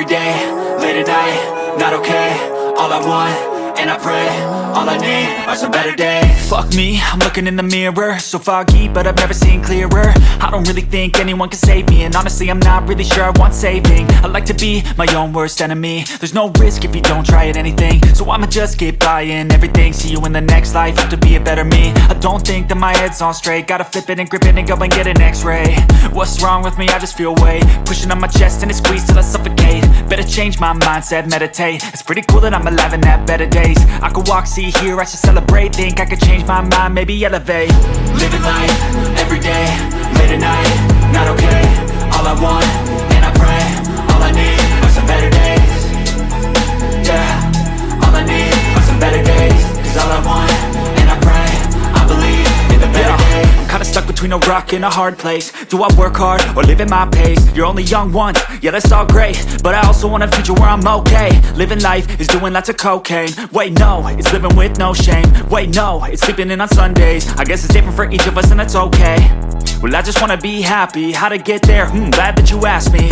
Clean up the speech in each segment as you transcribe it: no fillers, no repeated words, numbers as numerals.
day, late at night, not okay. All I want, and I pray, all I need are some better days. Fuck me, I'm looking in the mirror, so foggy, but I've never seen clearer. I don't really think anyone can save me, and honestly I'm not really sure I want saving. I like to be my own worst enemy. There's no risk if you don't try at anything, so I'ma just keep buying everything. See you in the next life, have to be a better me. I don't think that my head's on straight, gotta flip it and grip it and go and get an x-ray. What's wrong with me? I just feel weight pushing on my chest and it squeezes till I suffocate. Better change my mindset, meditate. It's pretty cool that I'm alive and have better days. I could walk, see, hear, I should celebrate. Think I could change my mind, maybe elevate. Living life, every day, late at night, not okay. All I want, and I pray, all I need are some better days. Yeah, all I need are some better days. Cause all I want, and I pray, I believe in the better days. I'm kinda stuck between a rock and a hard place. Do I work hard or live at my pace? You're only young once, yeah that's all great, but I also want a future where I'm okay. Living life is doing lots of cocaine. Wait no, it's living with no shame. Wait no, it's sleeping in on Sundays. I guess it's different for each of us and that's okay. Well I just wanna be happy, how to get there? Glad that you asked me.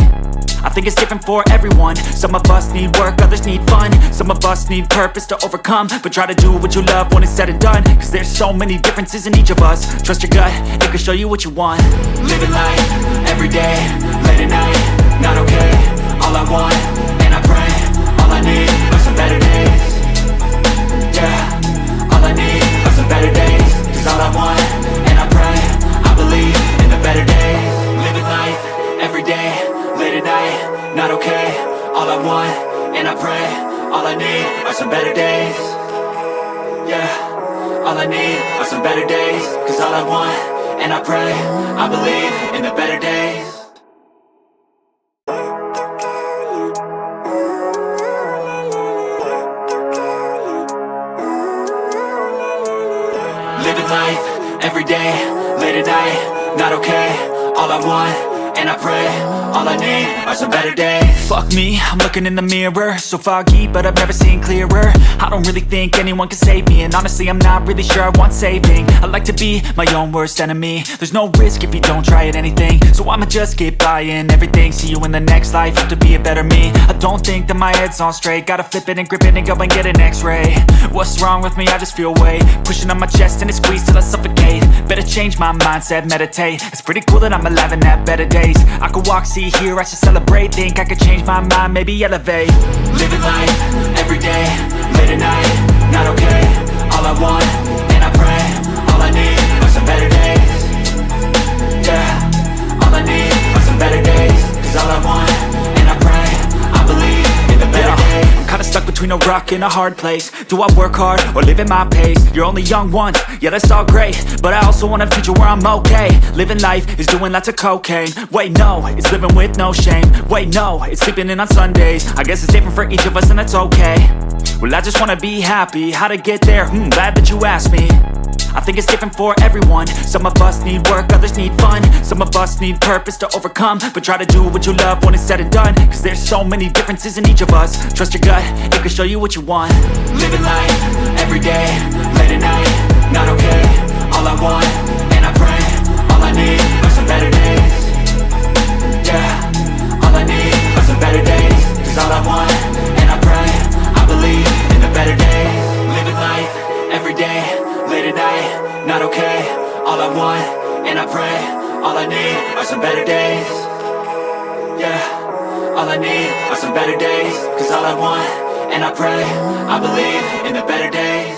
I think it's different for everyone. Some of us need work, others need fun. Some of us need purpose to overcome. But try to do what you love when it's said and done. Cause there's so many differences in each of us. Trust your gut, it can show you what you want. Living life, every day, late at night, not okay. All I want, and I pray, all I need are some better days. Yeah, all I need are some better days. Cause all I want, and I pray, I believe in the better days. Living life, every day, late at night, not okay. All I want, and I pray, all I need are some better days. Yeah, all I need are some better days. Cause all I want, and I pray, I believe in the better days. Living life, every day, late at night, not okay. All I want, and I pray, all I need are some better days. Fuck me, I'm looking in the mirror, so foggy, but I've never seen clearer. I don't really think anyone can save me, and honestly I'm not really sure I want saving. I like to be my own worst enemy. There's no risk if you don't try at anything, so I'ma just keep buying everything. See you in the next life, have to be a better me. I don't think that my head's on straight, gotta flip it and grip it and go and get an x-ray. What's wrong with me? I just feel weight pushing on my chest and it squeezes till I suffocate. Better change my mindset, meditate. It's pretty cool that I'm alive and have better days. I could walk, see, hear, I should celebrate. Think I could change my mind, maybe elevate. Living life, every day, late at night, not okay. All I want, and I pray, all I need are some better days. Yeah, all I need are some better days. Cause all I want, and I pray, I believe in the better days. I'm kinda stuck between a rock and a hard place. Do I work hard or live at my pace? You're only young once, yeah that's all great, but I also want a future where I'm okay. Living life is doing lots of cocaine. Wait no, it's living with no shame. Wait no, it's sleeping in on Sundays. I guess it's different for each of us and that's okay. Well I just wanna be happy, how to get there? Glad that you asked me. I think it's different for everyone. Some of us need work, others need fun. Some of us need purpose to overcome. But try to do what you love when it's said and done. Cause there's so many differences in each of us. Trust your gut, it can show you what you want. Living life, every day, late at night, not okay. All I want, and I pray, all I need are some better days. Yeah, all I need are some better days. Cause all I want, and I pray, I believe in the better days. Living life, every day, late at night, not okay. All I want, and I pray, all I need are some better days. Yeah, all I need are some better days. Cause all I want, and I pray, I believe in the better days.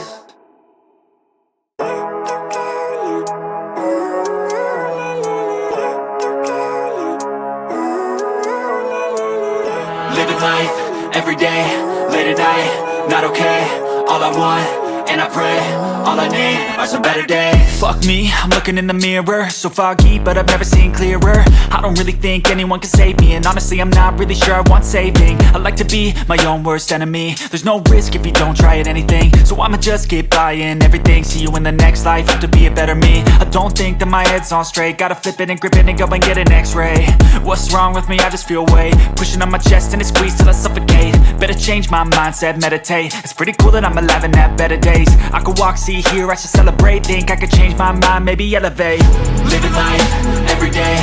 Living life, every day, late at night, not okay. All I want, and I pray, all I need are some better days. Fuck me, I'm looking in the mirror, so foggy, but I've never seen clearer. I don't really think anyone can save me, and honestly I'm not really sure I want saving. I like to be my own worst enemy. There's no risk if you don't try at anything, so I'ma just keep buying everything. See you in the next life, have to be a better me. I don't think that my head's on straight, gotta flip it and grip it and go and get an x-ray. What's wrong with me? I just feel weight pushing on my chest and it squeezes till I suffocate. Better change my mindset, meditate. It's pretty cool that I'm alive and have better days. I could walk, see, hear, I should celebrate. Think I could change my mind, maybe elevate. Living life, every day,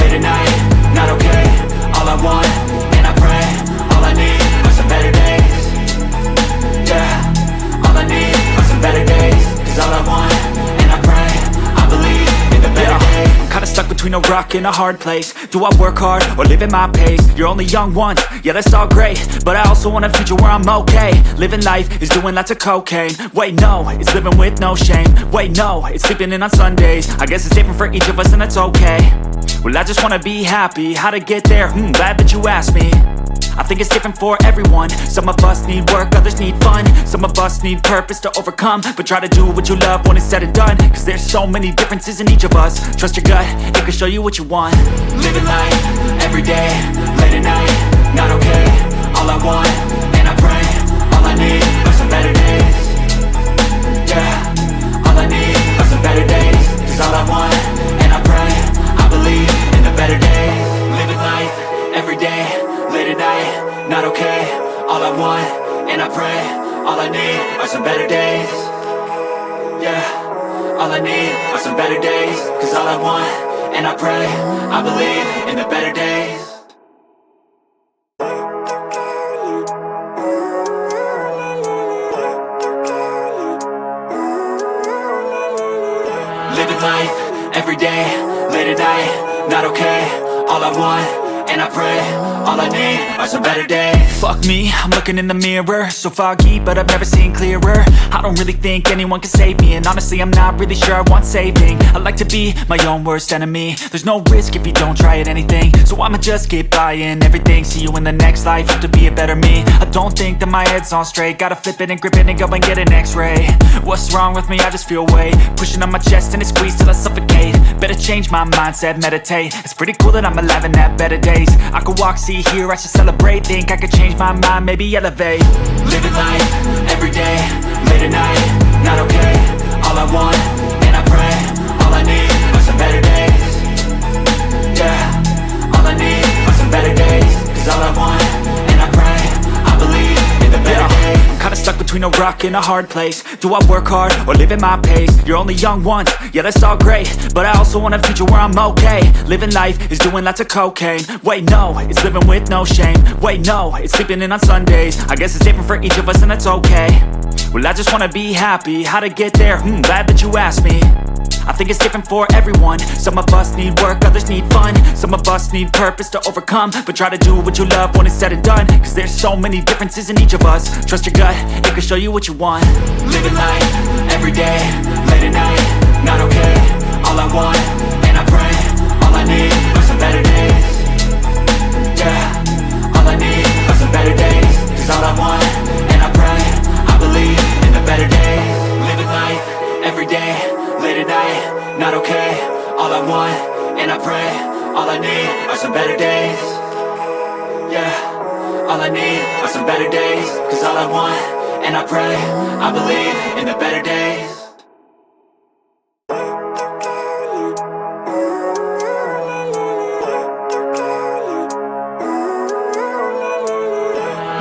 late at night, not okay. All I want, and I pray, all I between a rock and a hard place. Do I work hard or live at my pace? You're only young once, yeah that's all great, but I also want a future where I'm okay. Living life is doing lots of cocaine. Wait no, it's living with no shame. Wait no, it's sleeping in on Sundays. I guess it's different for each of us and that's okay. Well I just wanna be happy, how to get there? Glad that you asked me. I think it's different for everyone. Some of us need work, others need fun. Some of us need purpose to overcome. But try to do what you love when it's said and done, cause there's so many differences in each of us. Trust your gut, it can show you what you want. Living life, everyday, late at night, not okay. All I want, and I pray, all I need are some better days. Yeah, all I need are some better days. Cause all I want, and I pray, I believe in the better days. Living life, everyday, late at night, not okay. All I want, and I pray, all I need are some better days. Yeah, all I need are some better days. Cause all I want, and I pray, I believe in the better days. Living life, everyday, late at night, not okay. All I want, and I pray, all I need are some better days. Fuck me, I'm looking in the mirror, so foggy but I've never seen clearer. I don't really think anyone can save me, and honestly I'm not really sure I want saving. I like to be my own worst enemy. There's no risk if you don't try at anything, so I'ma just keep buying everything. See you in the next life, hope to be a better me. I don't think that my head's on straight, gotta flip it and grip it and go and get an x-ray. What's wrong with me? I just feel weight pushing on my chest and it squeezes till I suffocate. Better change my mindset, meditate. It's pretty cool that I'm alive and have better days. I could walk, see, hear, I should celebrate. Think I could change my mind, maybe elevate. Living life, everyday, late at night, not okay. All I want, and I pray, all I need are some better days. Yeah, all I need are some better days. Cause all I want, and I pray, I believe in the better days. I'm kinda stuck between a rock and a hard place. Do I work hard or live at my pace? You're only young once, yeah that's all great, but I also want a future where I'm okay. Living life is doing lots of cocaine. Wait no, it's living with no shame. Wait no, it's sleeping in on Sundays. I guess it's different for each of us and that's okay. Well I just wanna be happy, how to get there? Glad that you asked me. I think it's different for everyone. Some of us need work, others need fun. Some of us need purpose to overcome. But try to do what you love when it's said and done, cause there's so many differences in each of us. Trust your gut, it can show you what you want. Living life, everyday, late at night, not okay. All I want, and I pray, all I need are some better days. Yeah, all I need are some better days. Cause all I want, and I pray, I believe in the better days. Living life, everyday, late at night, not okay. All I want, and I pray, all I need are some better days. Yeah, all I need are some better days. Cause all I want, and I pray, I believe in the better days.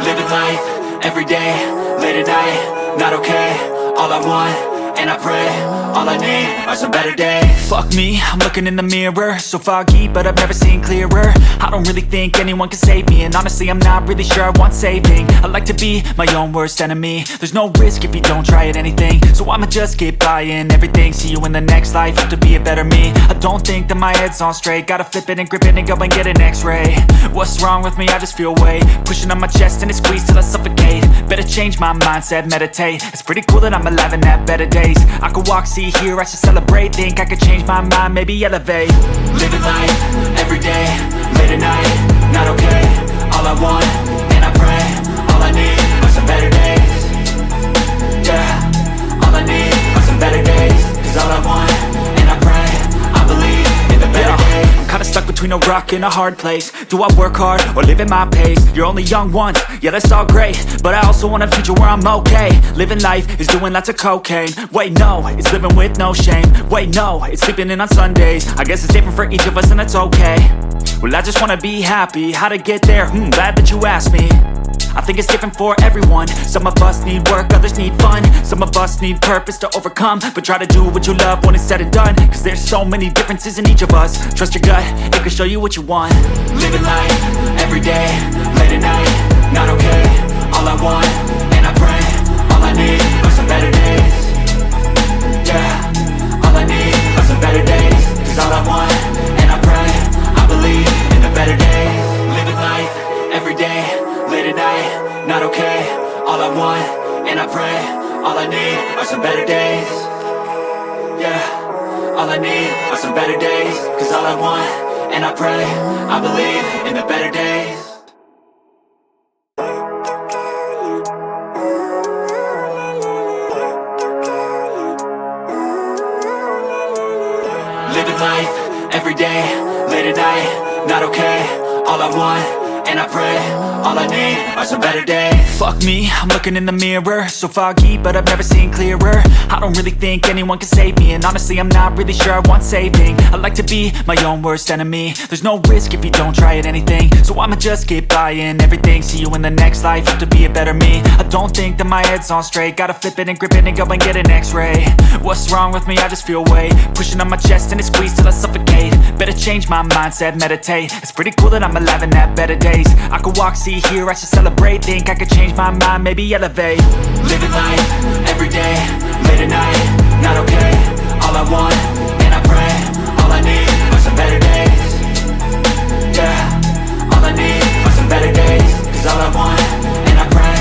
Living life, everyday, late at night, not okay. All I want, and I pray, all I need are some better days. Fuck me, I'm looking in the mirror, so foggy but I've never seen clearer. I don't really think anyone can save me, and honestly I'm not really sure I want saving. I like to be my own worst enemy. There's no risk if you don't try at anything, so I'ma just keep buying everything. See you in the next life, hope to be a better me. I don't think that my head's on straight, gotta flip it and grip it and go and get an x-ray. What's wrong with me? I just feel weight pushing on my chest and it squeezes till I suffocate. Better change my mindset, meditate. It's pretty cool that I'm alive and have better days. I could walk, see, hear, I should celebrate. Think I could change my mind, maybe elevate. Living life, everyday, late at night, not okay. All I want, and I pray, all I need are some better days. Yeah, all I need are some better days. Cause all I want, and I pray, I believe in the better days. I'm kinda stuck between a rock and a hard place. Do I work hard or live at my pace? You're only young once, yeah that's all great, but I also want a future where I'm okay. Living life is doing lots of cocaine. Wait no, it's living with no shame. Wait no, it's sleeping in on Sundays. I guess it's different for each of us and that's okay. Well I just wanna be happy, how to get there? Glad that you asked me. I think it's different for everyone. Some of us need work, others need fun. Some of us need purpose to overcome. But try to do what you love when it's said and done, cause there's so many differences in each of us. Trust your gut, it can show you what you want. Living life, everyday, late at night, not okay. All I want, and I pray, all I need are some better days. Yeah, all I need are some better days. Cause all I want, and I pray, days. Yeah, all I need are some better days. Cause all I want, and I pray, I believe in the better days. Living life, everyday, late at night, not okay. All I want, and I pray, all I need are some better days. Fuck me, I'm looking in the mirror, so foggy, but I've never seen clearer. I don't really think anyone can save me, and honestly I'm not really sure I want saving. I like to be my own worst enemy. There's no risk if you don't try at anything, so I'ma just keep buying everything. See you in the next life, have to be a better me. I don't think that my head's on straight, gotta flip it and grip it and go and get an x-ray. What's wrong with me? I just feel weight pushing on my chest and it squeezes till I suffocate. Better change my mindset, meditate. It's pretty cool that I'm alive and have better days. I could walk, see, hear, I should celebrate. Think I could change my mind, maybe elevate. Living life, everyday, late at night, not okay. All I want, and I pray, all I need are some better days. Yeah, all I need are some better days. Cause all I want, and I pray,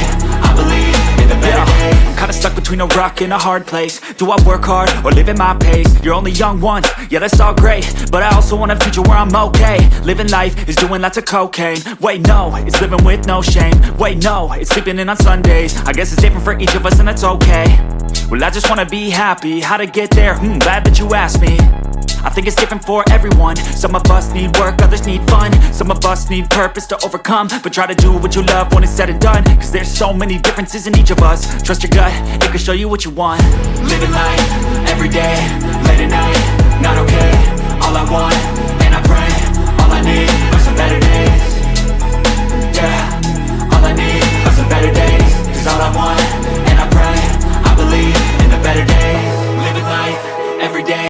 I believe in the better days. I'm kinda stuck between a rock and a hard place. Do I work hard or live at my pace? You're only young once, yeah that's all great, but I also want a future where I'm okay. Living life is doing lots of cocaine. Wait no, it's living with no shame. Wait no, it's sleeping in on Sundays. I guess it's different for each of us and that's okay. Well I just wanna be happy, how to get there? Glad that you asked me. I think it's different for everyone. Some of us need work, others need fun. Some of us need purpose to overcome. But try to do what you love when it's said and done. Cause there's so many differences in each of us. Trust your gut, it can show you what you want. Living life,